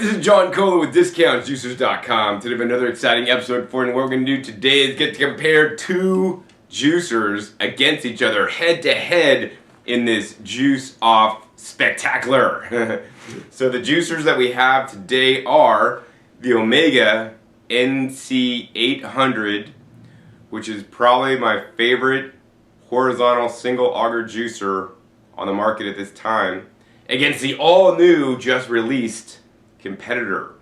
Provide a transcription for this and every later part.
this is John Cola with DiscountJuicers.com. Today we have another exciting episode for you, and what we're going to do today is get to compare two juicers against each other head to head in this juice off spectacular. So the juicers that we have today are the Omega NC800, which is probably my favorite horizontal single auger juicer on the market at this time, against the all-new, just released competitor,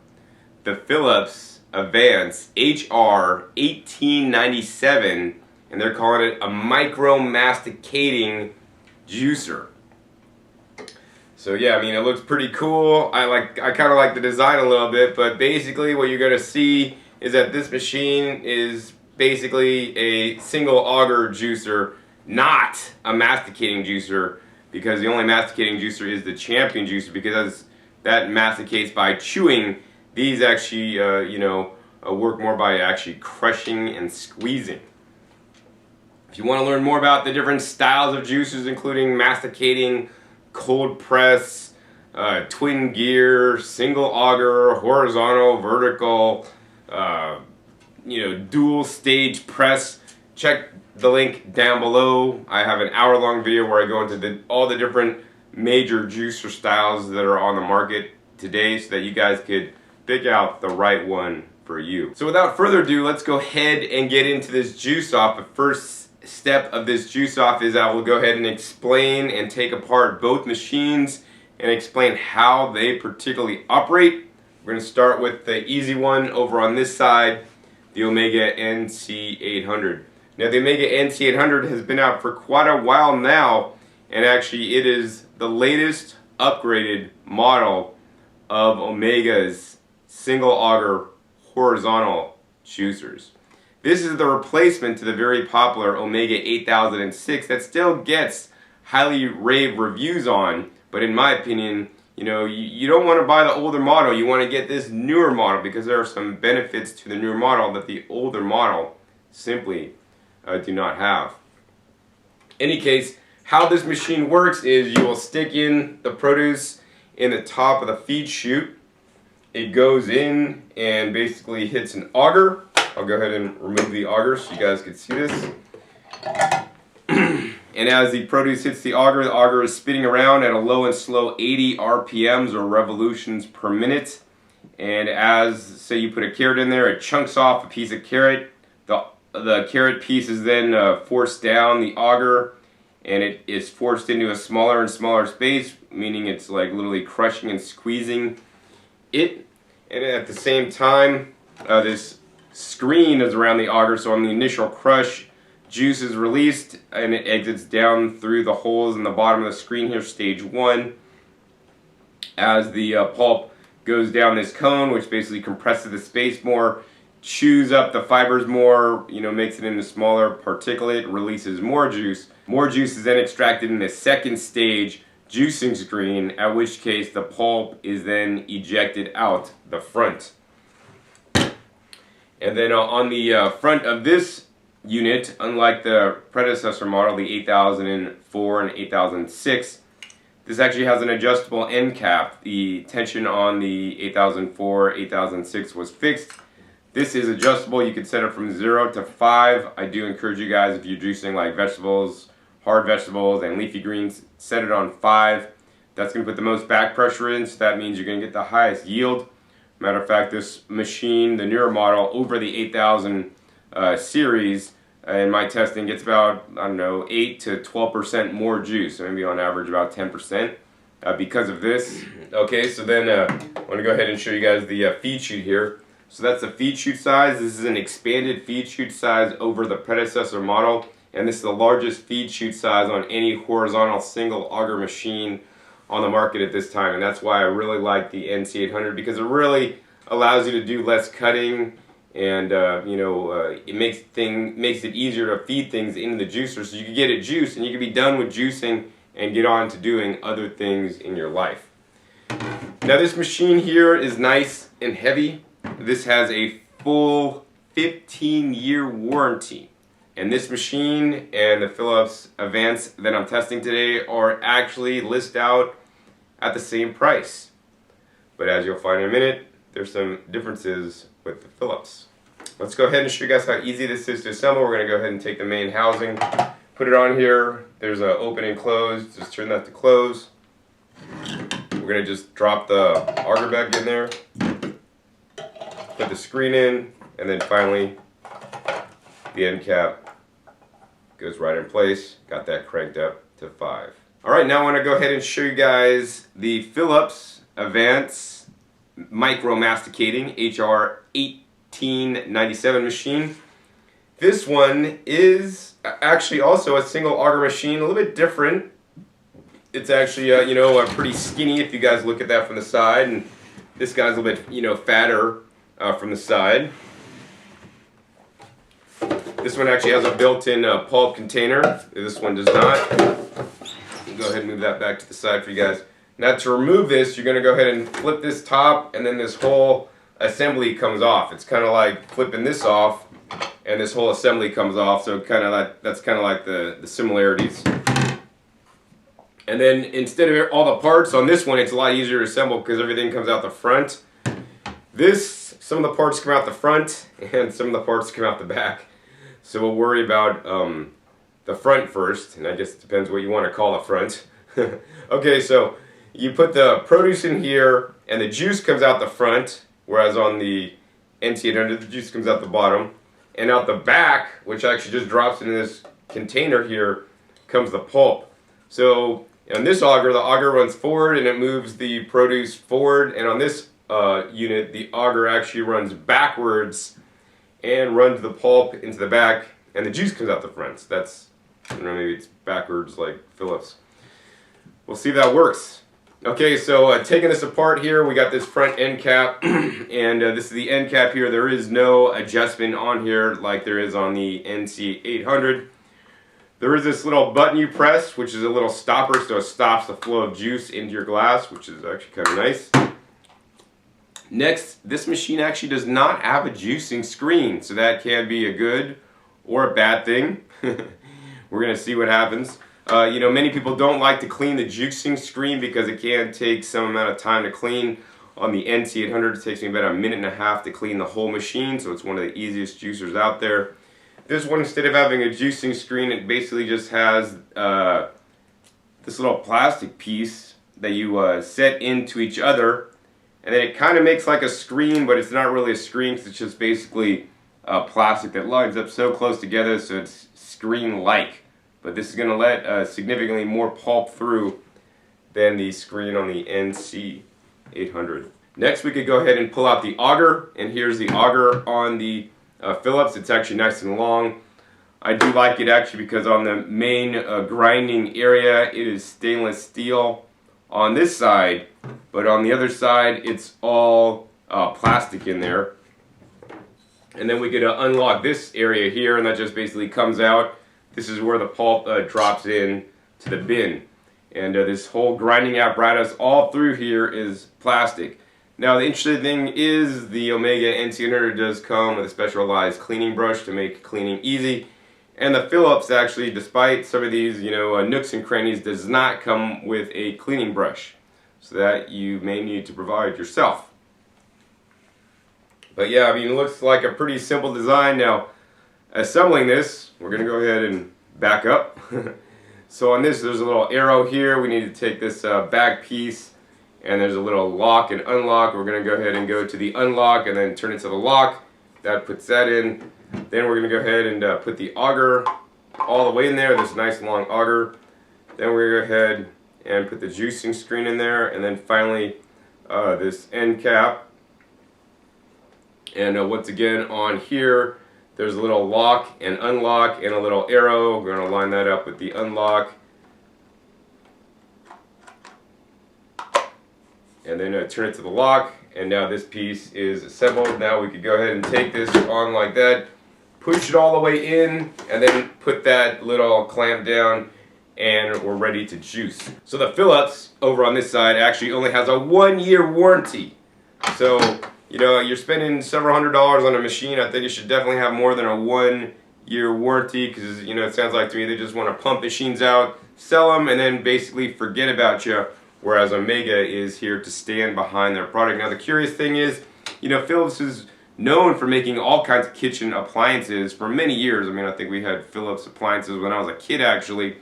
the Phillips Advance HR 1897, and they're calling it a micro-masticating juicer. So yeah, I mean, it looks pretty cool. I kind of like the design a little bit, but basically what you're going to see is that this machine is basically a single auger juicer, not a masticating juicer, because the only masticating juicer is the Champion juicer, because that masticates by chewing. These actually, work more by actually crushing and squeezing. If you want to learn more about the different styles of juicers, including masticating, cold press, twin gear, single auger, horizontal, vertical, dual stage press, check the link down below. I have an hour-long video where I go into all the different major juicer styles that are on the market today, so that you guys could pick out the right one for you. So without further ado, let's go ahead and get into this juice off. The first step of this juice off is I will go ahead and explain and take apart both machines and explain how they particularly operate. We're going to start with the easy one over on this side, the Omega NC800. Now the Omega NC800 has been out for quite a while now, and actually it is the latest upgraded model of Omega's single auger horizontal juicers. This is the replacement to the very popular Omega 8006 that still gets highly rave reviews on, but in my opinion, you don't want to buy the older model. You want to get this newer model, because there are some benefits to the newer model that the older model simply do not have. In any case, how this machine works is you will stick in the produce in the top of the feed chute. It goes in and basically hits an auger. I'll go ahead and remove the auger so you guys can see this. And as the produce hits the auger is spinning around at a low and slow 80 RPMs, or revolutions per minute. And as, say you put a carrot in there, it chunks off a piece of carrot. The carrot piece is then forced down the auger, and it is forced into a smaller and smaller space, meaning it's like literally crushing and squeezing it. And at the same time, this screen is around the auger, so on the initial crush, juice is released and it exits down through the holes in the bottom of the screen here, stage 1. As the pulp goes down this cone, which basically compresses the space more, chews up the fibers more, makes it into smaller particulate, releases more juice. More juice is then extracted in the second stage juicing screen, at which case the pulp is then ejected out the front. And then on the front of this unit, unlike the predecessor model, the 8004 and 8006, this actually has an adjustable end cap. The tension on the 8004, 8006 was fixed. This is adjustable. You can set it from 0 to 5. I do encourage you guys, if you're juicing like vegetables, hard vegetables, and leafy greens, set it on 5. That's going to put the most back pressure in, so that means you're going to get the highest yield. Matter of fact, this machine, the newer model, over the 8000 series, in my testing, gets about, 8 to 12% more juice, so maybe on average about 10% because of this. Okay, so then I want to go ahead and show you guys the feed chute here. So that's the feed chute size. This is an expanded feed chute size over the predecessor model, and this is the largest feed chute size on any horizontal single auger machine on the market at this time, and that's why I really like the NC800, because it really allows you to do less cutting, and it makes it easier to feed things into the juicer, so you can get it juiced and you can be done with juicing and get on to doing other things in your life. Now this machine here is nice and heavy. This has a full 15-year warranty, and this machine and the Phillips Advance that I'm testing today are actually listed out at the same price. But as you'll find in a minute, there's some differences with the Phillips. Let's go ahead and show you guys how easy this is to assemble. We're going to go ahead and take the main housing, put it on here. There's an open and close. Just turn that to close. We're going to just drop the auger back in there, put the screen in, and then finally the end cap goes right in place. Got that cranked up to 5. Alright, now I want to go ahead and show you guys the Phillips Advance Micro Masticating HR 1897 machine. This one is actually also a single auger machine, a little bit different. It's actually pretty skinny if you guys look at that from the side, and this guy's a little bit fatter from the side. This one actually has a built-in pulp container. This one does not. Go ahead and move that back to the side for you guys. Now to remove this, you're going to go ahead and flip this top, and then this whole assembly comes off. It's kind of like flipping this off, and this whole assembly comes off. So that's kind of like the similarities. And then instead of all the parts on this one, it's a lot easier to assemble because everything comes out the front. Some of the parts come out the front, and some of the parts come out the back. So we'll worry about the front first, and I guess it depends what you want to call the front. Okay, so you put the produce in here, and the juice comes out the front, whereas on the NC800, the juice comes out the bottom. And out the back, which actually just drops into this container here, comes the pulp. So on this auger, the auger runs forward, and it moves the produce forward. And on this unit, the auger actually runs backwards and runs the pulp into the back, and the juice comes out the front. So that's, maybe it's backwards like Phillips. We'll see if that works. Okay, so taking this apart here, we got this front end cap, and this is the end cap here. There is no adjustment on here like there is on the NC800. There is this little button you press, which is a little stopper, so it stops the flow of juice into your glass, which is actually kind of nice. Next, this machine actually does not have a juicing screen, so that can be a good or a bad thing. We're going to see what happens. Many people don't like to clean the juicing screen because it can take some amount of time to clean. On the NC800, it takes me about 1.5 minutes to clean the whole machine, so it's one of the easiest juicers out there. This one, instead of having a juicing screen, it basically just has this little plastic piece that you set into each other. And then it kind of makes like a screen, but it's not really a screen because it's just basically plastic that lines up so close together so it's screen-like. But this is going to let significantly more pulp through than the screen on the NC800. Next, we could go ahead and pull out the auger, and here's the auger on the Phillips. It's actually nice and long. I do like it actually because on the main grinding area, it is stainless steel on this side, but on the other side it's all plastic in there. And then we could unlock this area here, and that just basically comes out. This is where the pulp drops in to the bin, and this whole grinding apparatus all through here is plastic. Now the interesting thing is the Omega NC800 does come with a specialized cleaning brush to make cleaning easy. And the Phillips actually, despite some of these, nooks and crannies, does not come with a cleaning brush. So that you may need to provide yourself. But yeah, it looks like a pretty simple design. Now, assembling this, we're going to go ahead and back up. So on this, there's a little arrow here. We need to take this back piece, and there's a little lock and unlock. We're going to go ahead and go to the unlock and then turn it to the lock. That puts that in. Then we're going to go ahead and put the auger all the way in there, this nice long auger. Then we're going to go ahead and put the juicing screen in there, and then finally this end cap. And once again on here, there's a little lock and unlock and a little arrow. We're going to line that up with the unlock. And then turn it to the lock, and now this piece is assembled. Now we could go ahead and take this on like that, push it all the way in, and then put that little clamp down, and we're ready to juice. So the Phillips over on this side actually only has a 1-year warranty. So, you're spending several $100s on a machine. I think it should definitely have more than a 1-year warranty because, it sounds like to me they just want to pump machines out, sell them, and then basically forget about you whereas Omega is here to stand behind their product. Now the curious thing is, Phillips is known for making all kinds of kitchen appliances for many years. I mean, I think we had Phillips appliances when I was a kid actually,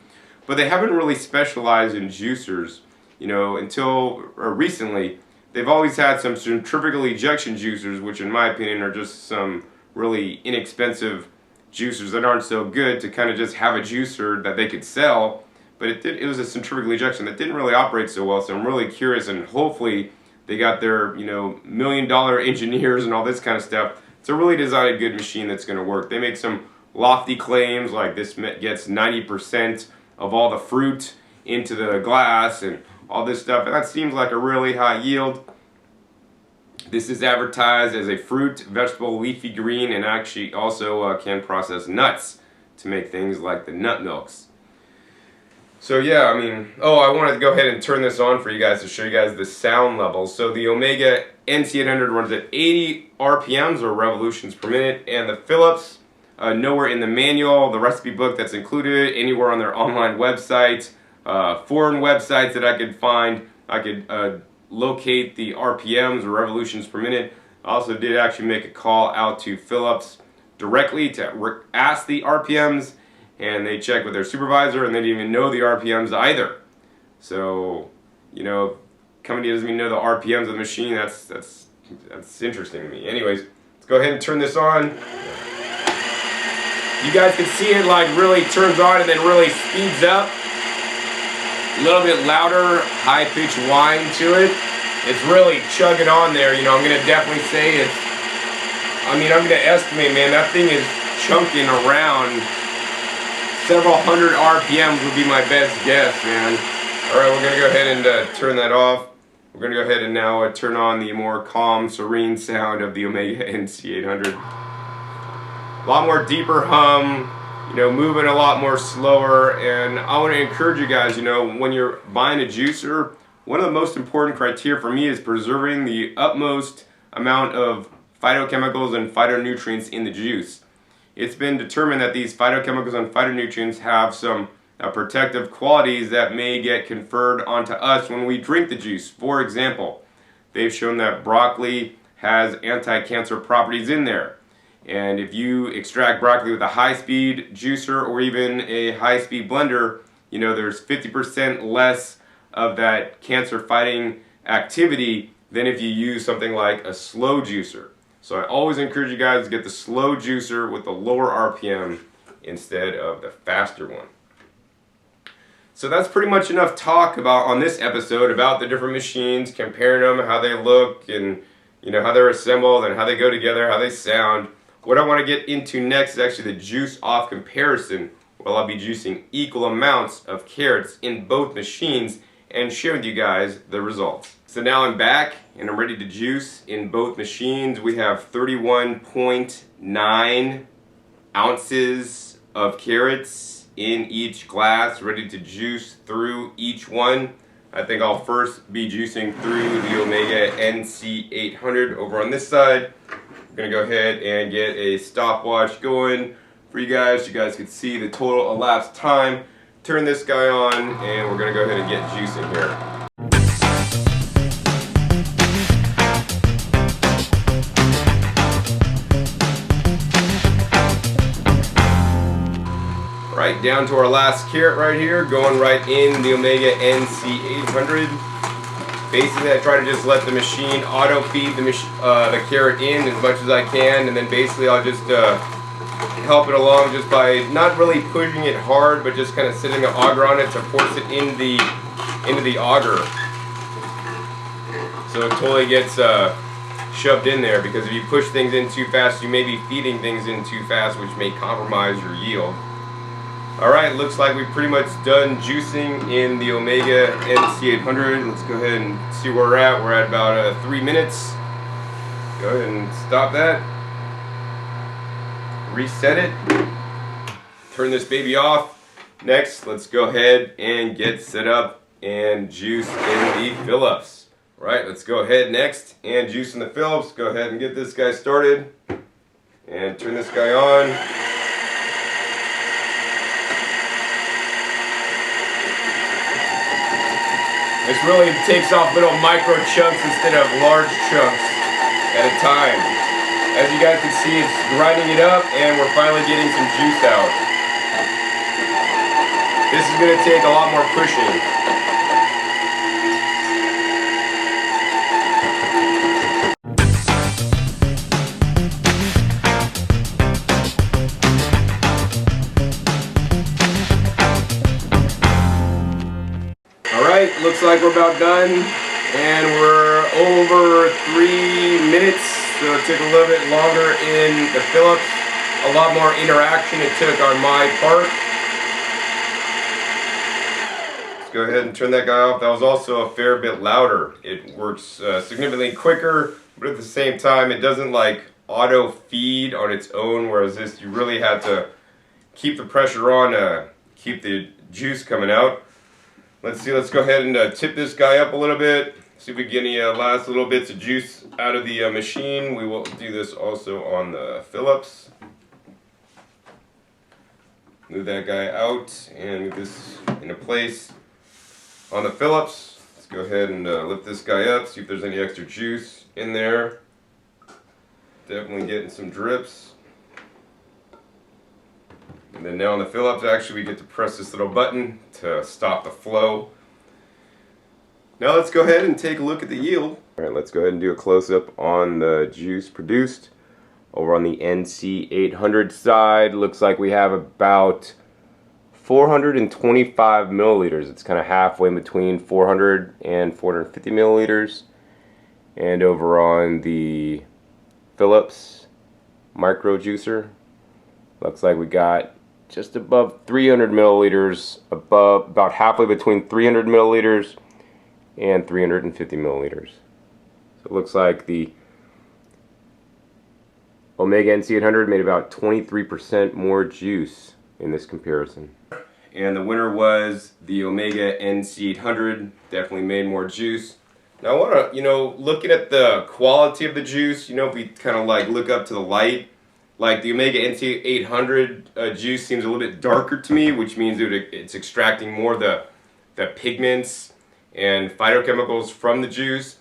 but they haven't really specialized in juicers, until recently. They've always had some centrifugal ejection juicers, which in my opinion are just some really inexpensive juicers that aren't so good to kind of just have a juicer that they could sell, but it was a centrifugal ejection that didn't really operate so well. So I'm really curious, and hopefully they got their $1,000,000 engineers and all this kind of stuff to really design a good machine that's going to work. They make some lofty claims like this gets 90% of all the fruit into the glass and all this stuff, and that seems like a really high yield. This is advertised as a fruit, vegetable, leafy green, and actually also can process nuts to make things like the nut milks. So yeah, I mean, I wanted to go ahead and turn this on for you guys to show you guys the sound levels. So the Omega NC800 runs at 80 RPMs or revolutions per minute, and the Phillips, nowhere in the manual, the recipe book that's included, anywhere on their online website, foreign websites that I could find, I could locate the RPMs or revolutions per minute. I also did actually make a call out to Phillips directly to ask the RPMs, and they checked with their supervisor and they didn't even know the RPMs either. So, company doesn't even know the RPMs of the machine. That's interesting to me. Anyways, let's go ahead and turn this on. You guys can see it like really turns on and then really speeds up. A little bit louder, high-pitched whine to it. It's really chugging on there. I'm going to definitely say I'm going to estimate, man, that thing is chunking around several hundred RPMs would be my best guess, man. Alright, we're going to go ahead and turn that off. We're going to go ahead and now turn on the more calm, serene sound of the Omega NC800. A lot more deeper hum, moving a lot more slower, and I want to encourage you guys, when you're buying a juicer, one of the most important criteria for me is preserving the utmost amount of phytochemicals and phytonutrients in the juice. It's been determined that these phytochemicals and phytonutrients have some protective qualities that may get conferred onto us when we drink the juice. For example, they've shown that broccoli has anti-cancer properties in there. And if you extract broccoli with a high-speed juicer or even a high-speed blender, there's 50% less of that cancer-fighting activity than if you use something like a slow juicer. So I always encourage you guys to get the slow juicer with the lower RPM instead of the faster one. So that's pretty much enough talk on this episode about the different machines, comparing them, how they look, and how they're assembled and how they go together, how they sound. What I want to get into next is actually the juice off comparison, where I'll be juicing equal amounts of carrots in both machines and share with you guys the results. So now I'm back and I'm ready to juice in both machines. We have 31.9 ounces of carrots in each glass, ready to juice through each one. I think I'll first be juicing through the Omega NC800 over on this side. I'm going to go ahead and get a stopwatch going for you guys. You guys can see the total elapsed time. Turn this guy on and we're going to go ahead and get juicing here. Right down to our last carrot right here, going right in the Omega NC800. Basically, I try to just let the machine auto feed the carrot in as much as I can, and then basically I'll just help it along just by not really pushing it hard, but just kind of sitting an auger on it to force it into the auger, so it totally gets shoved in there. Because if you push things in too fast, you may be feeding things in too fast, which may compromise your yield. Alright, looks like we've pretty much done juicing in the Omega NC800. Let's go ahead and see where we're at. We're at about 3 minutes. Go ahead and stop that. Reset it. Turn this baby off. Next, let's go ahead and get set up and juice in the Phillips. Right, let's go ahead next and juice in the Phillips. Go ahead and get this guy started. And turn this guy on. This really takes off little micro chunks instead of large chunks at a time. As you guys can see, it's grinding it up and we're finally getting some juice out. This is going to take a lot more pushing. Alright, looks like we're about done, and we're over 3 minutes, so it took a little bit longer in the Phillips. A lot more interaction it took on my part. Let's go ahead and turn that guy off. That was also a fair bit louder. It works significantly quicker, but at the same time it doesn't like auto feed on its own, whereas this you really had to keep the pressure on to keep the juice coming out. Let's see, let's go ahead and tip this guy up a little bit, see if we get any last little bits of juice out of the machine. We will do this also on the Phillips. Move that guy out and move this into place. On the Phillips, let's go ahead and lift this guy up, see if there's any extra juice in there. Definitely getting some drips. And then now on the Phillips, actually we get to press this little button to stop the flow. Now let's go ahead and take a look at the yield. Alright, let's go ahead and do a close-up on the juice produced. Over on the NC800 side, looks like we have about 425 milliliters. It's kind of halfway in between 400 and 450 milliliters. And over on the Phillips micro juicer, looks like we got just above 300 milliliters, about halfway between 300 milliliters and 350 milliliters. So it looks like the Omega NC800 made about 23% more juice in this comparison. And the winner was the Omega NC800, definitely made more juice. Now I want to, looking at the quality of the juice, if we kind of like look up to the light, like the Omega NC800 juice seems a little bit darker to me, which means it's extracting more the pigments and phytochemicals from the juice.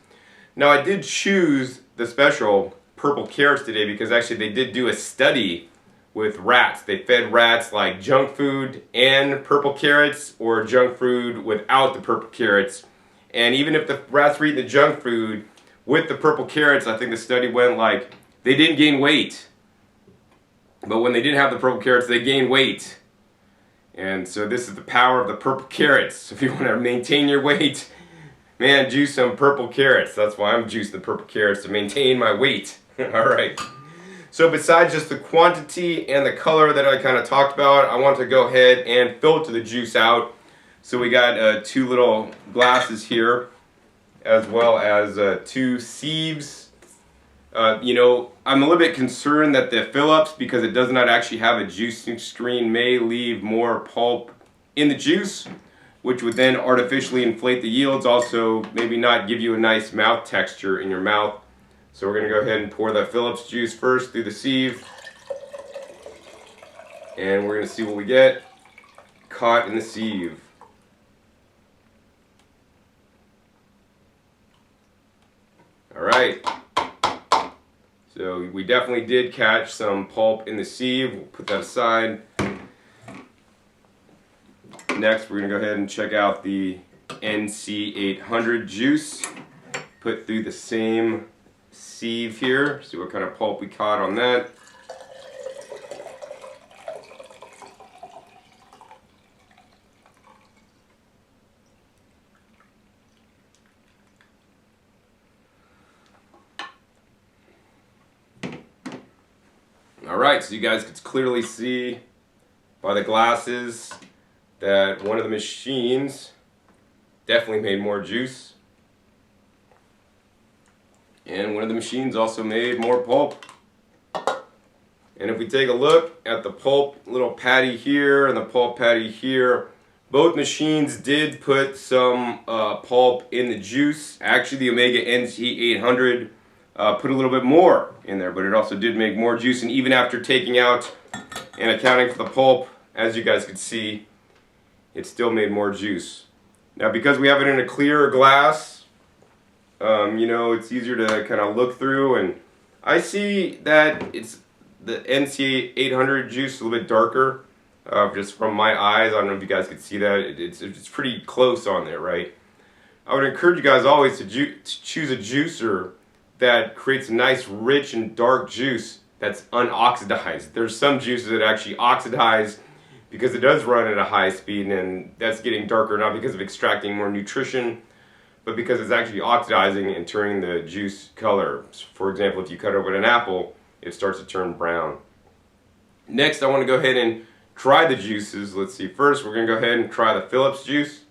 Now I did choose the special purple carrots today because actually they did do a study with rats. They fed rats like junk food and purple carrots or junk food without the purple carrots. And even if the rats were eating the junk food with the purple carrots, I think the study went like they didn't gain weight. But when they didn't have the purple carrots, they gained weight. And so this is the power of the purple carrots. So if you want to maintain your weight, man, juice some purple carrots. That's why I'm juicing the purple carrots, to maintain my weight. Alright. So besides just the quantity and the color that I kind of talked about, I want to go ahead and filter the juice out. So we got 2 little glasses here, as well as 2 sieves. I'm a little bit concerned that the Phillips, because it does not actually have a juicing screen, may leave more pulp in the juice, which would then artificially inflate the yields, also maybe not give you a nice mouth texture in your mouth. So we're going to go ahead and pour that Phillips juice first through the sieve, and we're going to see what we get caught in the sieve. Alright. So we definitely did catch some pulp in the sieve. We'll put that aside. Next, we're going to go ahead and check out the NC800 juice. Put through the same sieve here. See what kind of pulp we caught on that. Alright, so you guys can clearly see by the glasses that one of the machines definitely made more juice, and one of the machines also made more pulp. And if we take a look at the pulp little patty here and the pulp patty here, both machines did put some pulp in the juice. Actually, the Omega NC800 put a little bit more in there, but it also did make more juice. And even after taking out and accounting for the pulp, as you guys could see, it still made more juice. Now, because we have it in a clear glass, you know, it's easier to kind of look through, and I see that it's the NC800 juice a little bit darker, just from my eyes. I don't know if you guys could see that. It's pretty close on there, right? I would encourage you guys always to choose a juicer that creates a nice, rich, and dark juice that's unoxidized. There's some juices that actually oxidize because it does run at a high speed, and that's getting darker not because of extracting more nutrition, but because it's actually oxidizing and turning the juice color. For example, if you cut open an apple, it starts to turn brown. Next, I want to go ahead and try the juices. Let's see. First, we're going to go ahead and try the Phillips juice.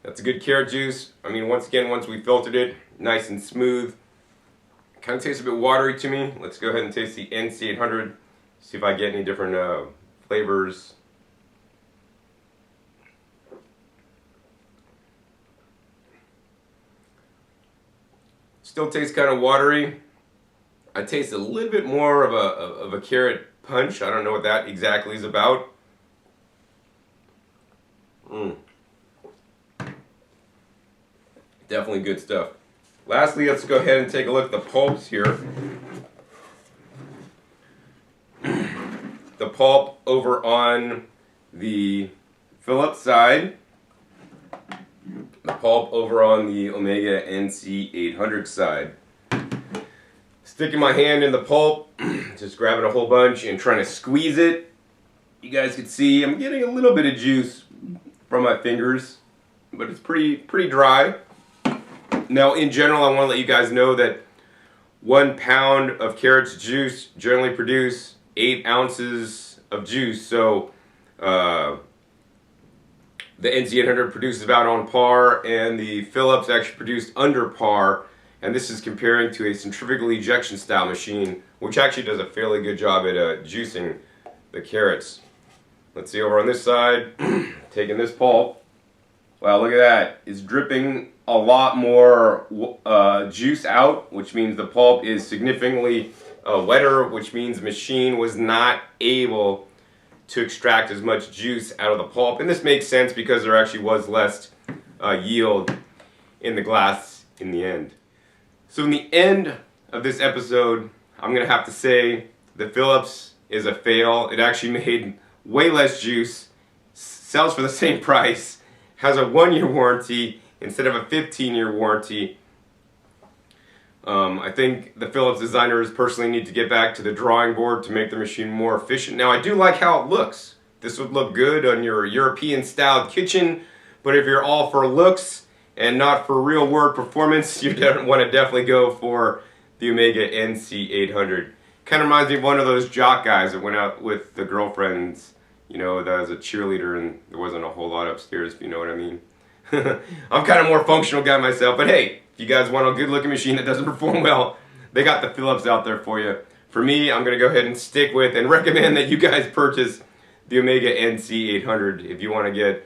That's a good carrot juice. I mean, once again, once we filtered it, nice and smooth. Kind of tastes a bit watery to me. Let's go ahead and taste the NC800. See if I get any different flavors. Still tastes kind of watery. I taste a little bit more of a carrot punch. I don't know what that exactly is about. Definitely good stuff. Lastly, let's go ahead and take a look at the pulps here. The pulp over on the Phillips side. The pulp over on the Omega NC800 side. Sticking my hand in the pulp, just grabbing a whole bunch and trying to squeeze it. You guys can see I'm getting a little bit of juice from my fingers, but it's pretty dry. Now, in general, I want to let you guys know that 1 pound of carrots juice generally produce 8 ounces of juice. So the NC800 produces about on par, and the Phillips actually produced under par. And this is comparing to a centrifugal ejection style machine, which actually does a fairly good job at juicing the carrots. Let's see over on this side, taking this pulp. Wow, look at that. It's dripping a lot more juice out, which means the pulp is significantly wetter, which means the machine was not able to extract as much juice out of the pulp. And this makes sense because there actually was less yield in the glass in the end. So in the end of this episode, I'm going to have to say the Phillips is a fail. It actually made way less juice, sells for the same price, has a 1-year warranty instead of a 15-year warranty. I think the Phillips designers personally need to get back to the drawing board to make the machine more efficient. Now, I do like how it looks. This would look good on your European-styled kitchen, but if you're all for looks and not for real-world performance, you want to definitely go for the Omega NC800. Kind of reminds me of one of those jock guys that went out with the girlfriends, you know, that was a cheerleader and there wasn't a whole lot upstairs, if you know what I mean. I'm kind of more functional guy myself, but hey, if you guys want a good looking machine that doesn't perform well, they got the Phillips out there for you. For me, I'm going to go ahead and stick with and recommend that you guys purchase the Omega NC800 if you want to get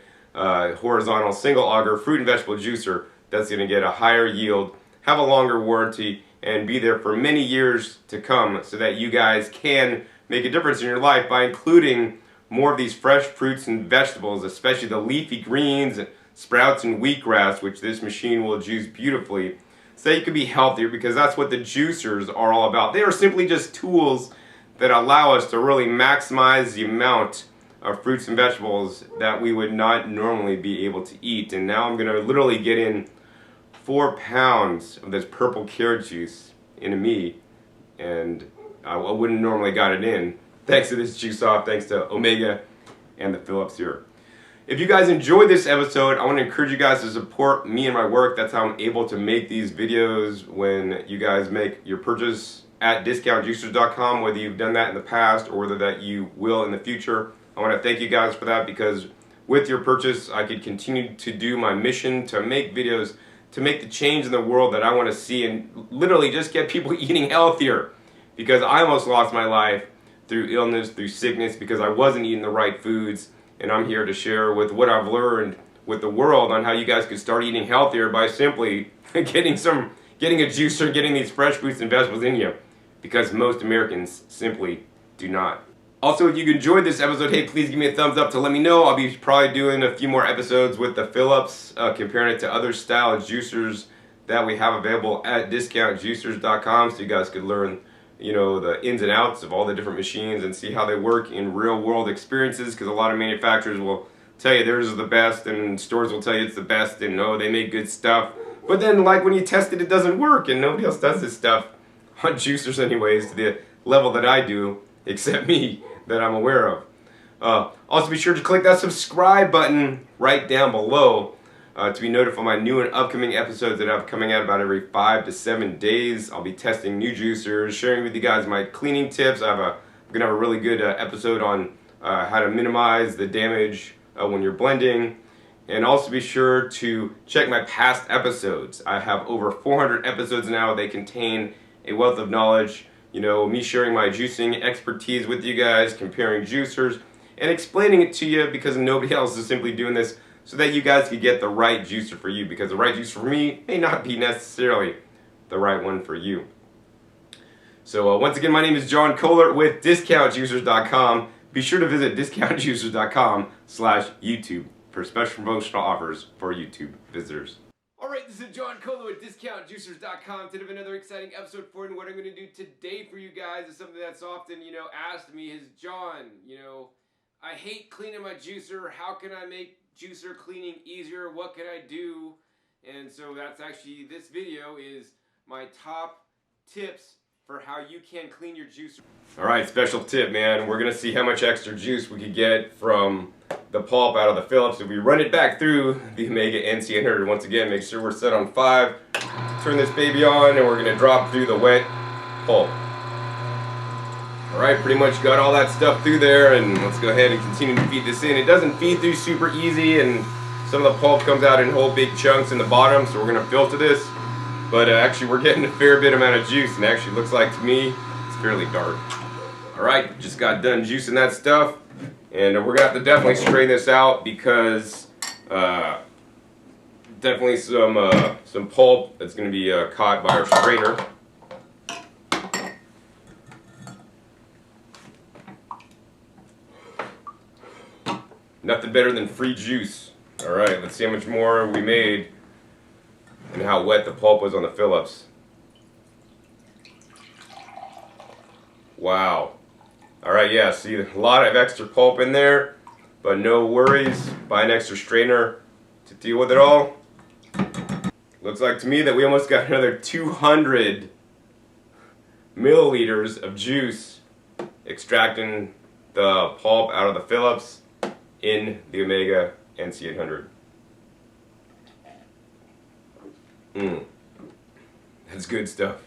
horizontal single auger fruit and vegetable juicer that's going to get a higher yield, have a longer warranty, and be there for many years to come so that you guys can make a difference in your life by including more of these fresh fruits and vegetables, especially the leafy greens, sprouts, and wheatgrass, which this machine will juice beautifully, so you can be healthier, because that's what the juicers are all about. They are simply just tools that allow us to really maximize the amount of fruits and vegetables that we would not normally be able to eat. And now I'm going to literally get in 4 pounds of this purple carrot juice into me, and I wouldn't normally got it in. Thanks to this juice off, thanks to Omega and the Phillips here. If you guys enjoyed this episode, I want to encourage you guys to support me and my work. That's how I'm able to make these videos when you guys make your purchase at discountjuicers.com, whether you've done that in the past or whether that you will in the future. I want to thank you guys for that, because with your purchase, I could continue to do my mission to make videos, to make the change in the world that I want to see, and literally just get people eating healthier, because I almost lost my life through illness, through sickness, because I wasn't eating the right foods. And I'm here to share with what I've learned with the world on how you guys could start eating healthier by simply getting a juicer, getting these fresh fruits and vegetables in you, because most Americans simply do not. Also, if you enjoyed this episode, hey, please give me a thumbs up to let me know. I'll be probably doing a few more episodes with the Phillips, comparing it to other style juicers that we have available at discountjuicers.com, so you guys could learn, you know, the ins and outs of all the different machines and see how they work in real world experiences, because a lot of manufacturers will tell you theirs is the best and stores will tell you it's the best and no, they make good stuff. But then, like, when you test it, it doesn't work, and nobody else does this stuff on juicers anyways to the level that I do, except me, that I'm aware of. Also, be sure to click that subscribe button right down below to be notified of my new and upcoming episodes that I'm coming out about every 5 to 7 days. I'll be testing new juicers, sharing with you guys my cleaning tips. I'm gonna have a really good episode on how to minimize the damage when you're blending. And also be sure to check my past episodes. I have over 400 episodes now. They contain a wealth of knowledge. You know, me sharing my juicing expertise with you guys, comparing juicers, and explaining it to you because nobody else is simply doing this, so that you guys can get the right juicer for you, because the right juicer for me may not be necessarily the right one for you. So once again, my name is John Kohler with discountjuicers.com. Be sure to visit discountjuicers.com/YouTube for special promotional offers for YouTube visitors. Alright, this is John Kohler with discountjuicers.com. Today, another exciting episode for you. And what I'm going to do today for you guys is something that's often, you know, asked me is, John, you know, I hate cleaning my juicer. How can I make juicer cleaning easier? What can I do? And so that's actually, this video is my top tips for how you can clean your juicer. Alright, special tip, man. We're going to see how much extra juice we could get from the pulp out of the Phillips if we run it back through the Omega NC800. Once again, make sure we're set on 5. Turn this baby on, and we're going to drop through the wet pulp. Alright, pretty much got all that stuff through there, and let's go ahead and continue to feed this in. It doesn't feed through super easy, and some of the pulp comes out in whole big chunks in the bottom, so we're going to filter this. But actually, we're getting a fair bit amount of juice, and actually looks like to me it's fairly dark. Alright, just got done juicing that stuff, and we're going to have to definitely strain this out, because definitely some pulp that's going to be caught by our strainer. Nothing better than free juice. Alright, let's see how much more we made and how wet the pulp was on the Phillips. Wow. Alright, yeah, see a lot of extra pulp in there, but no worries. Buy an extra strainer to deal with it all. Looks like to me that we almost got another 200 milliliters of juice extracting the pulp out of the Phillips in the Omega NC800. That's good stuff.